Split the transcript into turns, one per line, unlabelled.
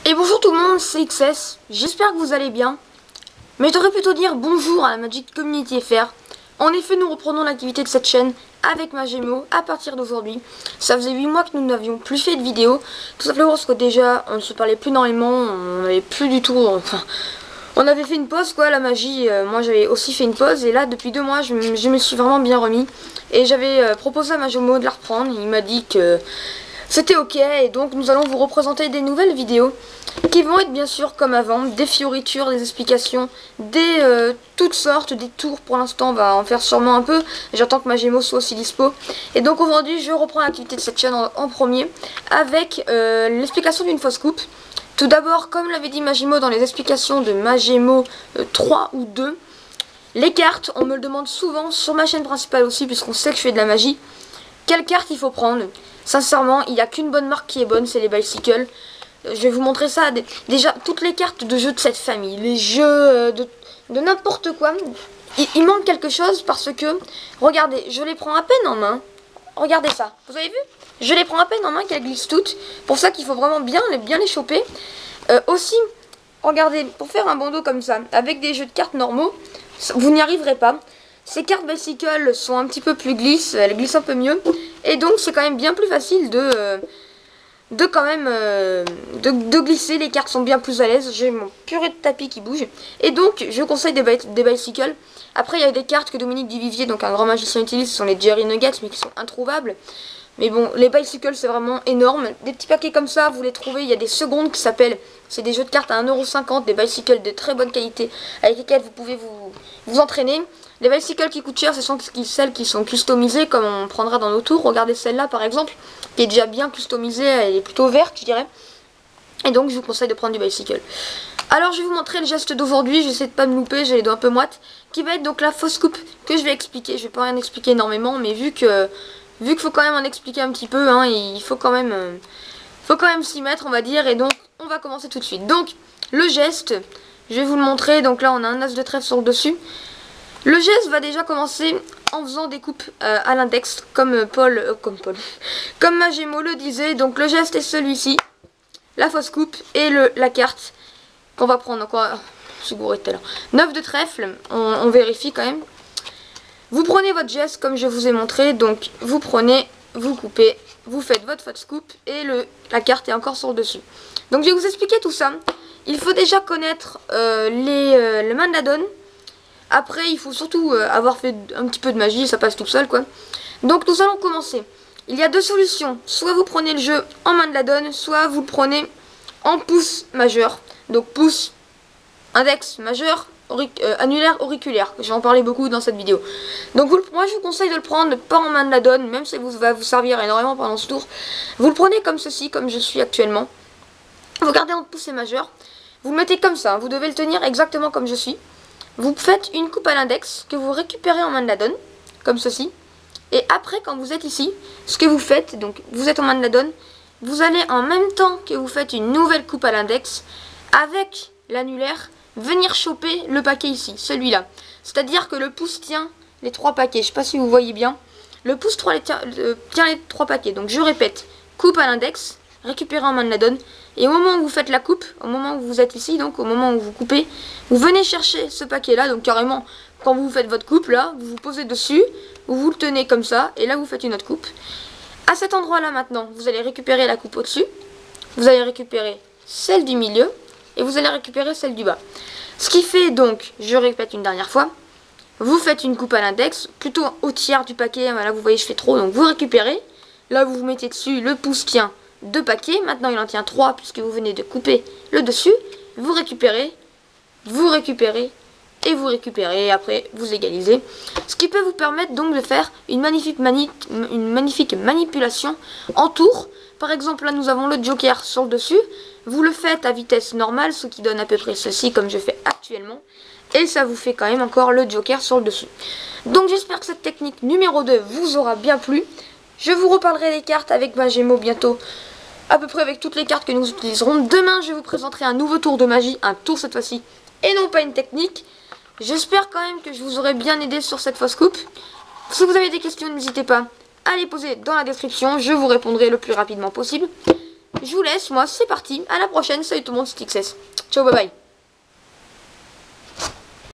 Et bonjour tout le monde, c'est XS, j'espère que vous allez bien. Mais je devrais plutôt dire bonjour à la Magic Community FR. En effet, nous reprenons l'activité de cette chaîne avec Magemo à partir d'aujourd'hui. Ça faisait 8 mois que nous n'avions plus fait de vidéos. Tout simplement parce que déjà, on ne se parlait plus énormément, on n'avait plus du tout... Enfin, on avait fait une pause quoi, la magie. Moi j'avais aussi fait une pause et là depuis 2 mois je me suis vraiment bien remis. Et j'avais proposé à Magemo de la reprendre, il m'a dit que... c'était ok, et donc nous allons vous représenter des nouvelles vidéos qui vont être bien sûr comme avant, des fioritures, des explications, des toutes sortes, des tours. Pour l'instant on va en faire sûrement un peu, j'attends que Magemo soit aussi dispo. Et donc aujourd'hui je reprends l'activité de cette chaîne en premier avec l'explication d'une fausse coupe. Tout d'abord, comme l'avait dit Magemo dans les explications de Magemo 3 ou 2, les cartes, on me le demande souvent sur ma chaîne principale aussi puisqu'on sait que je fais de la magie. Quelle carte il faut prendre? Sincèrement, il n'y a qu'une bonne marque qui est bonne, c'est les Bicycle. Je vais vous montrer ça. Déjà, toutes les cartes de jeux de cette famille, les jeux de n'importe quoi, il manque quelque chose parce que, regardez, je les prends à peine en main. Regardez ça, vous avez vu? Je les prends à peine en main qu'elles glissent toutes. Pour ça qu'il faut vraiment bien les choper. Aussi, regardez, pour faire un bandeau comme ça, avec des jeux de cartes normaux, vous n'y arriverez pas. Ces cartes Bicycle sont un petit peu plus glisses, elles glissent un peu mieux. Et donc c'est quand même bien plus facile de glisser. Les cartes sont bien plus à l'aise. J'ai mon purée de tapis qui bouge. Et donc je conseille des Bicycle. Après il y a des cartes que Dominique Duvivier, donc un grand magicien, utilise, ce sont les Jerry Nuggets, mais qui sont introuvables. Mais bon, les Bicycle c'est vraiment énorme. Des petits paquets comme ça, vous les trouvez, il y a des secondes qui s'appellent, c'est des jeux de cartes à 1,50 €, des Bicycle de très bonne qualité, avec lesquels vous pouvez vous entraîner. Les Bicycle qui coûtent cher, ce sont celles qui sont customisées, comme on prendra dans nos tours. Regardez celle-là par exemple, qui est déjà bien customisée, elle est plutôt verte je dirais. Et donc je vous conseille de prendre du Bicycle. Alors je vais vous montrer le geste d'aujourd'hui, j'essaie de pas me louper, j'ai les doigts un peu moites, qui va être donc la fausse coupe que je vais expliquer. Je vais pas rien expliquer énormément, mais vu qu'il faut quand même en expliquer un petit peu, hein, il faut quand même s'y mettre on va dire. Et donc on va commencer tout de suite. Donc le geste, je vais vous le montrer. Donc là on a un as de trèfle sur le dessus. Le geste va déjà commencer en faisant des coupes à l'index, comme Magemo le disait. Donc le geste est celui-ci, la fausse coupe et la carte qu'on va prendre. Donc je suis bourré tout à l'heure. 9 de trèfle, on vérifie quand même. Vous prenez votre geste comme je vous ai montré, donc vous prenez, vous coupez, vous faites votre fausse coupe et la carte est encore sur le dessus. Donc je vais vous expliquer tout ça. Il faut déjà connaître le Mandadon. Après, il faut surtout avoir fait un petit peu de magie, ça passe tout seul quoi. Donc nous allons commencer. Il y a deux solutions. Soit vous prenez le jeu en main de la donne, soit vous le prenez en pouce majeur. Donc pouce, index majeur, annulaire, auriculaire. Je vais en parler beaucoup dans cette vidéo. Donc moi je vous conseille de le prendre pas en main de la donne, même si ça va vous servir énormément pendant ce tour. Vous le prenez comme ceci, comme je suis actuellement. Vous gardez entre pouce et majeur. Vous le mettez comme ça, vous devez le tenir exactement comme je suis. Vous faites une coupe à l'index que vous récupérez en main de la donne, comme ceci. Et après, quand vous êtes ici, ce que vous faites, donc vous êtes en main de la donne, vous allez en même temps que vous faites une nouvelle coupe à l'index, avec l'annulaire, venir choper le paquet ici, celui-là. C'est-à-dire que le pouce tient les 3 paquets, je ne sais pas si vous voyez bien. Le pouce tient les 3 paquets, donc je répète, coupe à l'index, récupérer en main de la donne. Et au moment où vous faites la coupe, au moment où vous êtes ici, donc au moment où vous coupez, vous venez chercher ce paquet là, donc carrément quand vous faites votre coupe là, vous vous posez dessus, vous le tenez comme ça, et là vous faites une autre coupe. À cet endroit là maintenant, vous allez récupérer la coupe au dessus, vous allez récupérer celle du milieu, et vous allez récupérer celle du bas. Ce qui fait donc, je répète une dernière fois, vous faites une coupe à l'index, plutôt au tiers du paquet, voilà vous voyez je fais trop, donc vous récupérez, là vous vous mettez dessus, le pouce tient 2 paquets, maintenant il en tient 3 puisque vous venez de couper le dessus, vous récupérez, et vous récupérez, et après vous égalisez. Ce qui peut vous permettre donc de faire une magnifique manipulation en tour. Par exemple là nous avons le joker sur le dessus, vous le faites à vitesse normale, ce qui donne à peu près ceci comme je fais actuellement, et ça vous fait quand même encore le joker sur le dessus. Donc j'espère que cette technique numéro 2 vous aura bien plu. Je vous reparlerai des cartes avec Magemo bientôt, à peu près avec toutes les cartes que nous utiliserons. Demain je vous présenterai un nouveau tour de magie, un tour cette fois-ci, et non pas une technique. J'espère quand même que je vous aurai bien aidé sur cette fausse coupe. Si vous avez des questions, n'hésitez pas à les poser dans la description, je vous répondrai le plus rapidement possible. je vous laisse, moi c'est parti, à la prochaine, salut tout le monde, c'était XS. Ciao, bye bye.